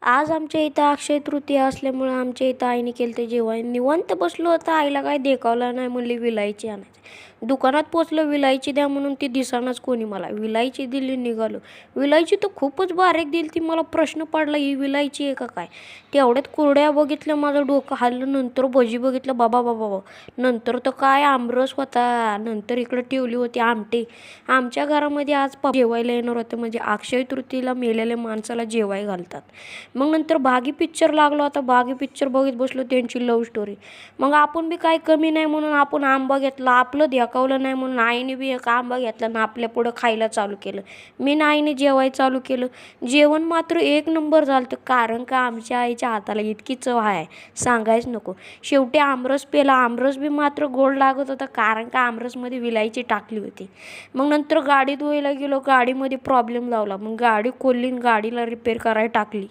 आज आमच्या इथं अक्षय तृतीया असल्यामुळं आमच्या इथं आईने केलं ते जेवण. निवांत बसलो होतं. आईला काय देखावलं नाही, म्हणली विलायची आणायची. दुकानात पोचलं, विलायची द्या म्हणून ती दिसेनाच कोणी मला. विलायची दिली, निघालो. विलायची तर खूपच बारीक दिली ती. मला प्रश्न पडला, ही विलायची आहे का काय. तेवढ्यात कुरड्या बघितल्या, माझं डोकं हललं. नंतर भजी बघितलं, बाबा बाबा बाबा. नंतर तर काय आमरस होता. नंतर इकडं ठेवली होती आमटी. आमच्या घरामध्ये आज जेवायला येणार होतं, म्हणजे अक्षय तृतीयेला मेलेल्या माणसाला जेवाय घालतात. मग नंतर भागी पिक्चर लागला होता. भागी पिक्चर बघत बसलो, त्यांची लव्ह स्टोरी. मग आपण बी काय कमी नाही म्हणून आपण आंबा घेतला. आपलं देखावलं नाही म्हणून आईने बी एक आंबा घेतला आणि आपल्या पुढं खायला चालू केलं. मी ना आईने जेवाय चालू केलं. जेवण मात्र एक नंबर झालं होतं, कारण का आमच्या आईच्या हाताला इतकी चव आहे सांगायच नको. शेवटी आमरस पेला. आमरस बी मात्र गोड लागत होता, कारण का आमरसमध्ये विलायची टाकली होती. मग नंतर गाडी धुवायला गेलो. गाडीमध्ये प्रॉब्लेम लावला. मग गाडी खोलली आणि गाडीला रिपेअर करायला टाकली.